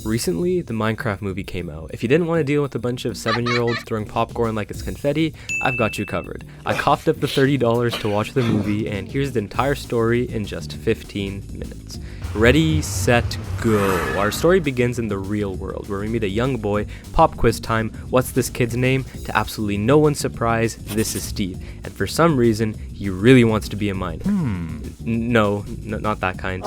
Recently, the Minecraft movie came out. If you didn't want to deal with a bunch of 7-year-olds throwing popcorn like it's confetti, I've got you covered. I coughed up the $30 to watch the movie, and here's the entire story in just 15 minutes. Ready, set, go. Our story begins in the real world, where we meet a young boy. Pop quiz time. What's this kid's name? To absolutely no one's surprise, this is Steve. And for some reason, he really wants to be a miner. No, not that kind.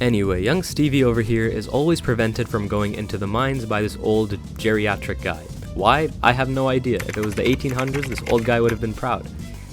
Anyway, young Stevie over here is always prevented from going into the mines by this old geriatric guy. Why? I have no idea. If it was the 1800s, this old guy would have been proud.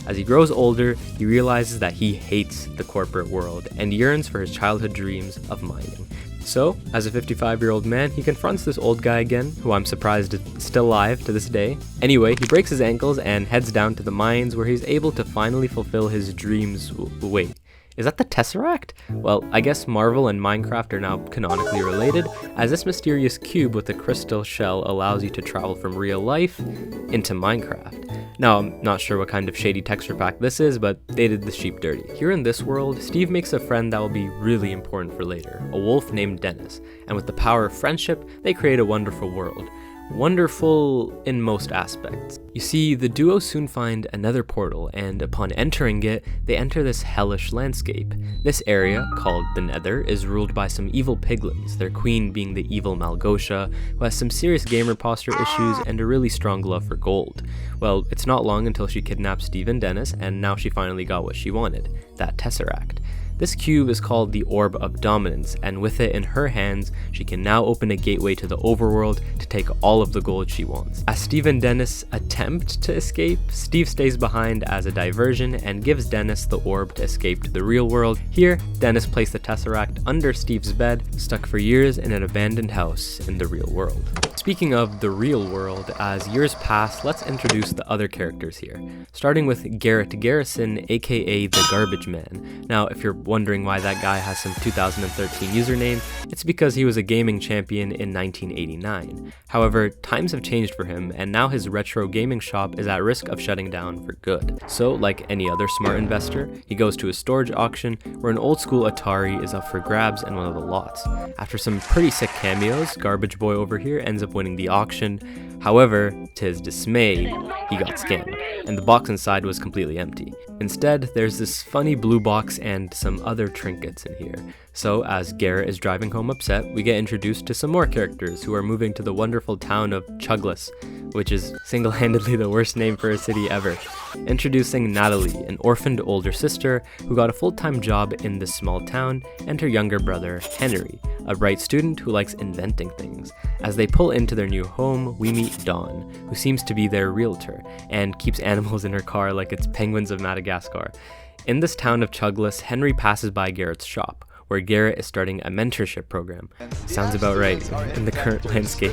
As he grows older, he realizes that he hates the corporate world and yearns for his childhood dreams of mining. So, as a 55-year-old man, he confronts this old guy again, who I'm surprised is still alive to this day. Anyway, he breaks his ankles and heads down to the mines where he's able to finally fulfill his dreams. Wait, is that the Tesseract? Well, I guess Marvel and Minecraft are now canonically related, as this mysterious cube with a crystal shell allows you to travel from real life into Minecraft. Now, I'm not sure what kind of shady texture pack this is, but they did the sheep dirty. Here in this world, Steve makes a friend that will be really important for later, a wolf named Dennis, and with the power of friendship, they create a wonderful world. Wonderful in most aspects. You see, the duo soon find another portal, and upon entering it, they enter this hellish landscape. This area, called the Nether, is ruled by some evil piglins, their queen being the evil Malgosha, who has some serious gamer posture issues and a really strong love for gold. Well, it's not long until she kidnaps Steve and Dennis, and now she finally got what she wanted, that Tesseract. This cube is called the Orb of Dominance, and with it in her hands, she can now open a gateway to the overworld to take all of the gold she wants. As Steve and Dennis attempt to escape, Steve stays behind as a diversion and gives Dennis the orb to escape to the real world. Here, Dennis placed the Tesseract under Steve's bed, stuck for years in an abandoned house in the real world. Speaking of the real world, as years pass, let's introduce the other characters here. Starting with Garrett Garrison, aka the Garbage Man. Now, if you're wondering why that guy has some 2013 username, it's because he was a gaming champion in 1989. However, times have changed for him, and now his retro gaming shop is at risk of shutting down for good. So, like any other smart investor, he goes to a storage auction where an old school Atari is up for grabs in one of the lots. After some pretty sick cameos, Garbage Boy over here ends up winning the auction. However, to his dismay, he got scammed, and the box inside was completely empty. Instead, there's this funny blue box and some other trinkets in here. So, as Garrett is driving home upset, we get introduced to some more characters who are moving to the wonderful town of Chuglas, which is single-handedly the worst name for a city ever. Introducing Natalie, an orphaned older sister who got a full-time job in this small town, and her younger brother, Henry, a bright student who likes inventing things. As they pull into their new home, we meet Dawn, who seems to be their realtor, and keeps animals in her car like it's penguins of Madagascar. In this town of Chuglas, Henry passes by Garrett's shop, where Garrett is starting a mentorship program. Sounds about right in the current landscape.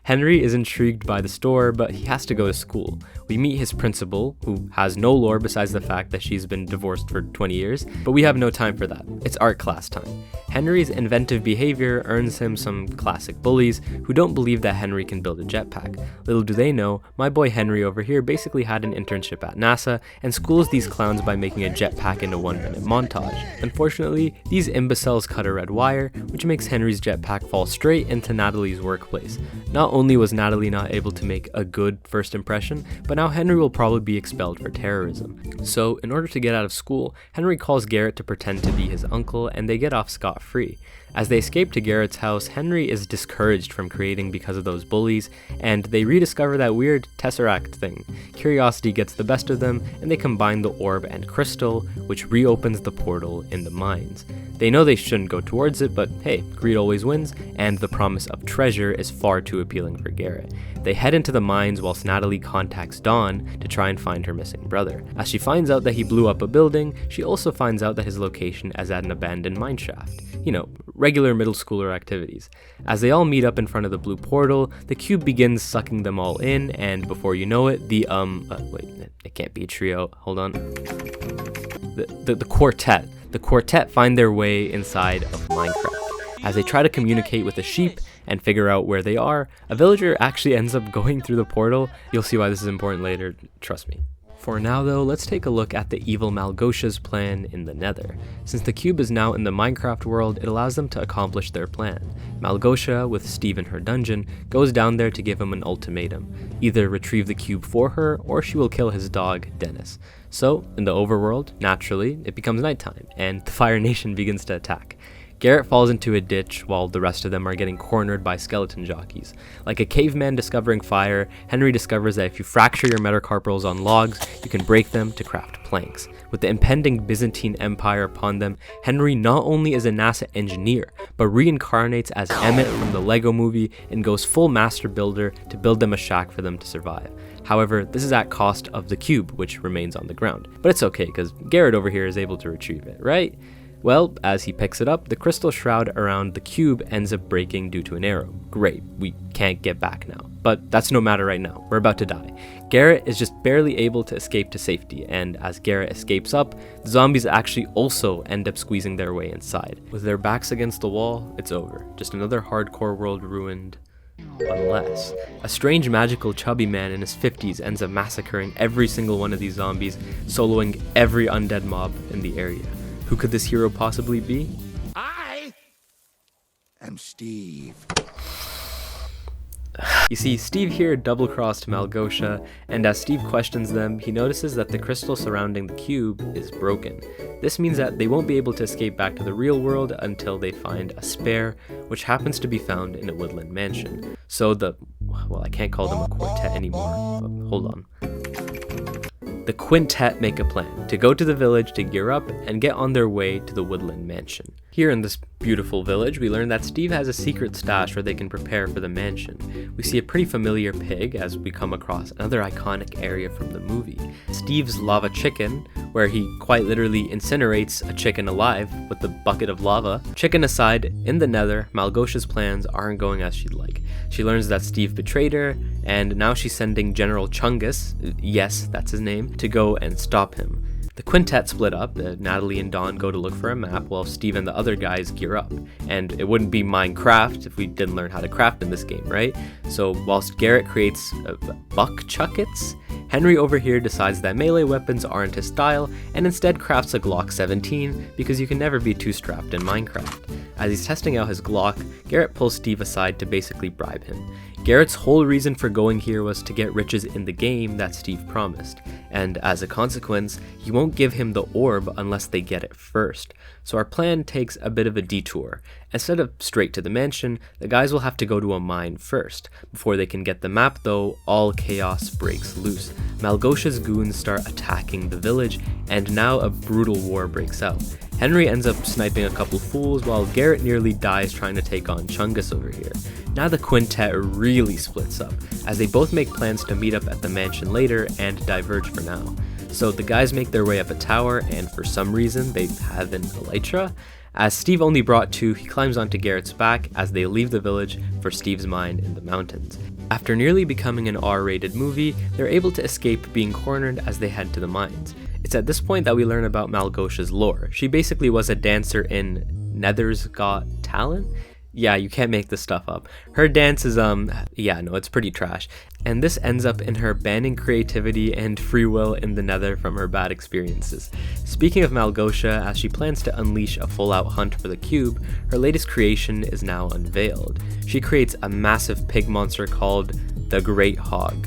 Henry is intrigued by the store, but he has to go to school. We meet his principal, who has no lore besides the fact that she's been divorced for 20 years, but we have no time for that. It's art class time. Henry's inventive behavior earns him some classic bullies who don't believe that Henry can build a jetpack. Little do they know, my boy Henry over here basically had an internship at NASA and schools these clowns by making a jetpack in a 1-minute montage. Unfortunately, these imbeciles cut a red wire, which makes Henry's jetpack fall straight into Natalie's workplace. Not only was Natalie not able to make a good first impression, but now Henry will probably be expelled for terrorism. So, in order to get out of school, Henry calls Garrett to pretend to be his uncle, and they get off scot-free. As they escape to Garrett's house, Henry is discouraged from creating because of those bullies, and they rediscover that weird Tesseract thing. Curiosity gets the best of them, and they combine the orb and crystal, which reopens the portal in the mines. They know they shouldn't go towards it, but hey, greed always wins, and the promise of treasure is far too appealing for Garrett. They head into the mines whilst Natalie contacts Dawn to try and find her missing brother. As she finds out that he blew up a building, she also finds out that his location is at an abandoned mineshaft. You know, regular middle schooler activities. As they all meet up in front of the blue portal, the cube begins sucking them all in, and before you know it, wait, it can't be a trio, hold on. The quartet. The quartet find their way inside of Minecraft. As they try to communicate with the sheep and figure out where they are, a villager actually ends up going through the portal. You'll see why this is important later, trust me. For now though, let's take a look at the evil Malgosha's plan in the Nether. Since the cube is now in the Minecraft world, it allows them to accomplish their plan. Malgosha, with Steve in her dungeon, goes down there to give him an ultimatum. Either retrieve the cube for her, or she will kill his dog, Dennis. So, in the overworld, naturally, it becomes nighttime, and the Fire Nation begins to attack. Garrett falls into a ditch while the rest of them are getting cornered by skeleton jockeys. Like a caveman discovering fire, Henry discovers that if you fracture your metacarpals on logs, you can break them to craft planks. With the impending Byzantine Empire upon them, Henry not only is a NASA engineer, but reincarnates as Emmett from the Lego movie and goes full master builder to build them a shack for them to survive. However, this is at cost of the cube, which remains on the ground. But it's okay, because Garrett over here is able to retrieve it, right? Well, as he picks it up, the crystal shroud around the cube ends up breaking due to an arrow. Great, we can't get back now. But that's no matter right now, we're about to die. Garrett is just barely able to escape to safety, and as Garrett escapes up, the zombies actually also end up squeezing their way inside. With their backs against the wall, it's over. Just another hardcore world ruined. Unless a strange magical chubby man in his 50s ends up massacring every single one of these zombies, soloing every undead mob in the area. Who could this hero possibly be? I am Steve. You see, Steve here double-crossed Malgosha, and as Steve questions them, he notices that the crystal surrounding the cube is broken. This means that they won't be able to escape back to the real world until they find a spare, which happens to be found in a woodland mansion. So well, I can't call them a quartet anymore, but hold on. The quintet make a plan to go to the village to gear up and get on their way to the woodland mansion. Here in this beautiful village, we learn that Steve has a secret stash where they can prepare for the mansion. We see a pretty familiar pig as we come across another iconic area from the movie. Steve's lava chicken, where he quite literally incinerates a chicken alive with the bucket of lava. Chicken aside, in the Nether, Malgosha's plans aren't going as she'd like. She learns that Steve betrayed her, and now she's sending General Chungus, yes, that's his name, to go and stop him. The quintet split up. Natalie and Dawn go to look for a map while Steve and the other guys gear up. And it wouldn't be Minecraft if we didn't learn how to craft in this game, right? So whilst Garrett creates buck chuckets, Henry over here decides that melee weapons aren't his style and instead crafts a Glock 17 because you can never be too strapped in Minecraft. As he's testing out his Glock, Garrett pulls Steve aside to basically bribe him. Garrett's whole reason for going here was to get riches in the game that Steve promised, and as a consequence, he won't give him the orb unless they get it first. So our plan takes a bit of a detour. Instead of straight to the mansion, the guys will have to go to a mine first. Before they can get the map though, all chaos breaks loose. Malgosha's goons start attacking the village, and now a brutal war breaks out. Henry ends up sniping a couple fools while Garrett nearly dies trying to take on Chungus over here. Now the quintet really splits up, as they both make plans to meet up at the mansion later and diverge for now. So the guys make their way up a tower, and for some reason they have an elytra. As Steve only brought two, he climbs onto Garrett's back as they leave the village for Steve's mine in the mountains. After nearly becoming an R-rated movie, they're able to escape being cornered as they head to the mines. It's at this point that we learn about Malgosha's lore. She basically was a dancer in Nether's Got Talent? Yeah, you can't make this stuff up. Her dance is, it's pretty trash. And this ends up in her banning creativity and free will in the Nether from her bad experiences. Speaking of Malgosha, as she plans to unleash a full-out hunt for the cube, her latest creation is now unveiled. She creates a massive pig monster called the Great Hog.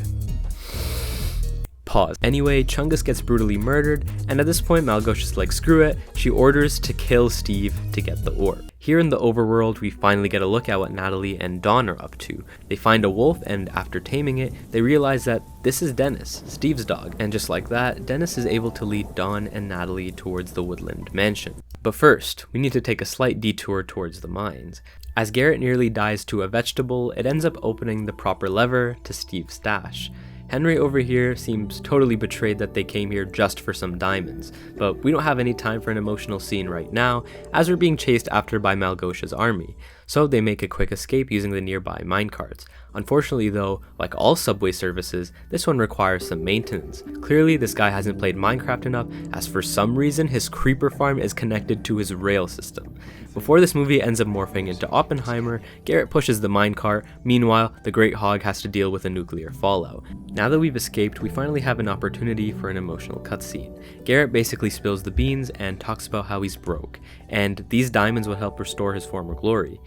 Pause. Anyway, Chungus gets brutally murdered, and at this point Malgosha's like, screw it, she orders to kill Steve to get the orb. Here in the overworld, we finally get a look at what Natalie and Dawn are up to. They find a wolf, and after taming it, they realize that this is Dennis, Steve's dog. And just like that, Dennis is able to lead Dawn and Natalie towards the woodland mansion. But first, we need to take a slight detour towards the mines. As Garrett nearly dies to a vegetable, it ends up opening the proper lever to Steve's stash. Henry over here seems totally betrayed that they came here just for some diamonds, but we don't have any time for an emotional scene right now, as we're being chased after by Malgosha's army. so they make a quick escape using the nearby minecarts. Unfortunately though, like all subway services, this one requires some maintenance. Clearly this guy hasn't played Minecraft enough, as for some reason his creeper farm is connected to his rail system. Before this movie ends up morphing into Oppenheimer, Garrett pushes the minecart. Meanwhile, the Great Hog has to deal with a nuclear fallout. Now that we've escaped, we finally have an opportunity for an emotional cutscene. Garrett basically spills the beans and talks about how he's broke, and these diamonds would help restore his former glory.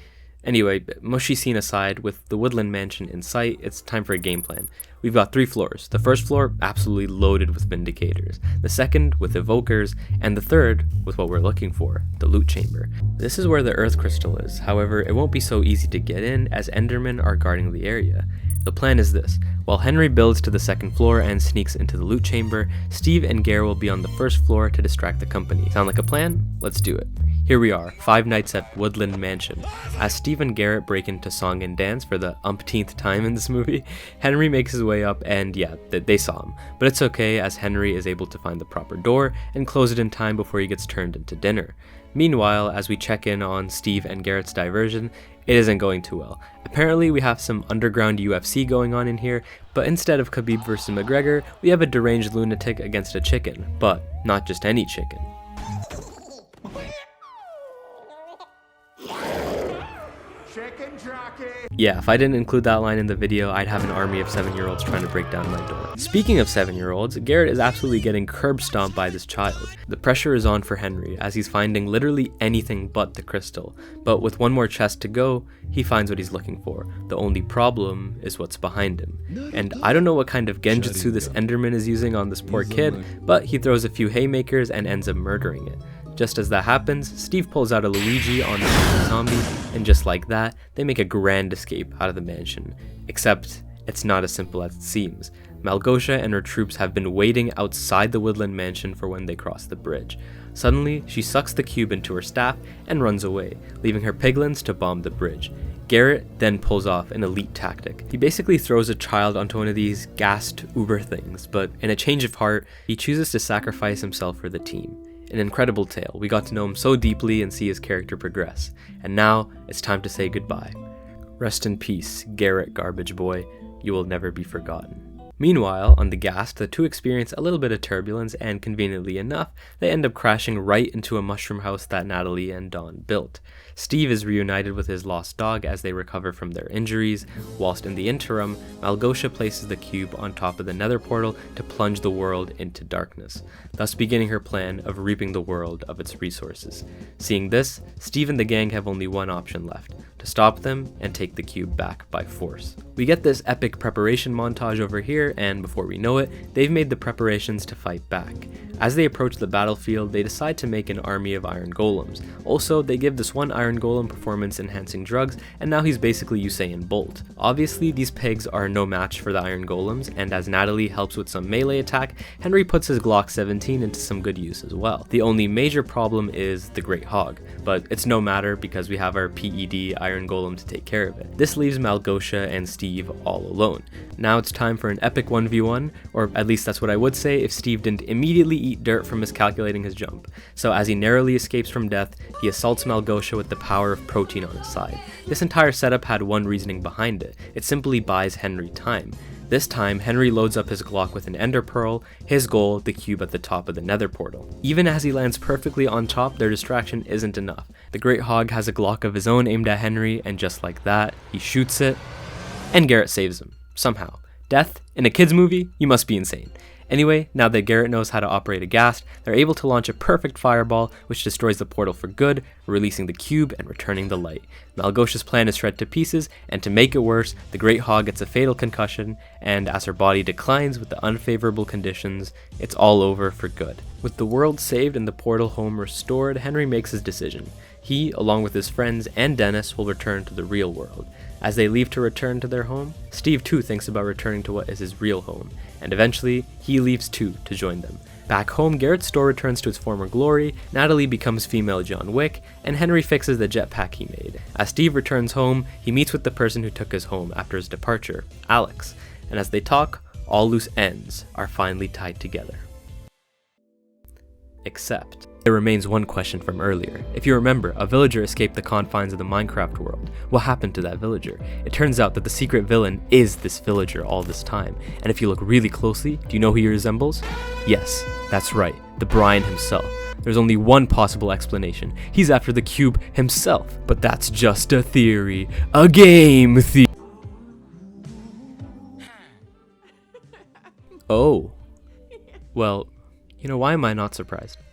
Anyway, mushy scene aside, with the woodland mansion in sight, it's time for a game plan. We've got 3 floors. The first floor, absolutely loaded with Vindicators. The second, with Evokers. And the third, with what we're looking for, the loot chamber. This is where the Earth Crystal is. However, it won't be so easy to get in, as Endermen are guarding the area. The plan is this. While Henry builds to the second floor and sneaks into the loot chamber, Steve and Garrett will be on the first floor to distract the company. Sound like a plan? Let's do it. Here we are, 5 nights at Woodland Mansion. As Steve and Garrett break into song and dance for the umpteenth time in this movie, Henry makes his way up and yeah, they saw him. But it's okay, as Henry is able to find the proper door and close it in time before he gets turned into dinner. Meanwhile, as we check in on Steve and Garrett's diversion, it isn't going too well. Apparently we have some underground UFC going on in here, but instead of Khabib vs McGregor, we have a deranged lunatic against a chicken. But not just any chicken. Chicken jockey! Yeah, if I didn't include that line in the video, I'd have an army of 7-year-olds trying to break down my door. Speaking of 7-year-olds, Garrett is absolutely getting curb stomped by this child. The pressure is on for Henry, as he's finding literally anything but the crystal. But with one more chest to go, he finds what he's looking for. The only problem is what's behind him. And I don't know what kind of genjutsu this Enderman is using on this poor kid, but he throws a few haymakers and ends up murdering it. Just as that happens, Steve pulls out a Luigi on the zombie, and just like that, they make a grand escape out of the mansion. Except, it's not as simple as it seems. Malgosia and her troops have been waiting outside the Woodland Mansion for when they cross the bridge. Suddenly, she sucks the cube into her staff and runs away, leaving her piglins to bomb the bridge. Garrett then pulls off an elite tactic. He basically throws a child onto one of these gassed Uber things, but in a change of heart, he chooses to sacrifice himself for the team. An incredible tale. We got to know him so deeply and see his character progress. And now, it's time to say goodbye. Rest in peace, Garrett Garbage Boy. You will never be forgotten. Meanwhile, on the Ghast, the two experience a little bit of turbulence, and conveniently enough, they end up crashing right into a mushroom house that Natalie and Dawn built. Steve is reunited with his lost dog as they recover from their injuries, whilst in the interim, Malgosia places the cube on top of the nether portal to plunge the world into darkness, thus beginning her plan of reaping the world of its resources. Seeing this, Steve and the gang have only one option left: to stop them and take the cube back by force. We get this epic preparation montage over here, and before we know it, they've made the preparations to fight back. As they approach the battlefield, they decide to make an army of iron golems. Also, they give this one iron golem performance enhancing drugs, and now he's basically Usain Bolt. Obviously, these pigs are no match for the iron golems, and as Natalie helps with some melee attack, Henry puts his Glock 17 into some good use as well. The only major problem is the Great Hog, but it's no matter because we have our PED iron golem to take care of it. This leaves Malgosia and Steve all alone. Now it's time for an epic 1v1, or at least that's what I would say if Steve didn't immediately eat dirt from miscalculating his jump. So as he narrowly escapes from death, he assaults Malgosia with the power of protein on his side. This entire setup had one reasoning behind it: it simply buys Henry time. This time, Henry loads up his Glock with an Ender Pearl, his goal, the cube at the top of the nether portal. Even as he lands perfectly on top, their distraction isn't enough. The Great Hog has a Glock of his own aimed at Henry, and just like that, he shoots it, and Garrett saves him, somehow. Death? In a kid's movie? You must be insane. Anyway, now that Garrett knows how to operate a ghast, they're able to launch a perfect fireball which destroys the portal for good, releasing the cube and returning the light. Malgosia's plan is shred to pieces, and to make it worse, the Great Hog gets a fatal concussion, and as her body declines with the unfavorable conditions, it's all over for good. With the world saved and the portal home restored, Henry makes his decision. He, along with his friends and Dennis, will return to the real world. As they leave to return to their home, Steve too thinks about returning to what is his real home, and eventually, he leaves too to join them. Back home, Garrett's store returns to its former glory, Natalie becomes female John Wick, and Henry fixes the jetpack he made. As Steve returns home, he meets with the person who took his home after his departure, Alex, and as they talk, all loose ends are finally tied together. Except There remains one question from earlier. If you remember, a villager escaped the confines of the Minecraft world. What happened to that villager? It turns out that the secret villain is this villager all this time. And if you look really closely, do you know who he resembles? Yes, that's right, the Brian himself. There's only one possible explanation. He's after the cube himself. But that's just a theory. A game theory. Oh. Well, why am I not surprised?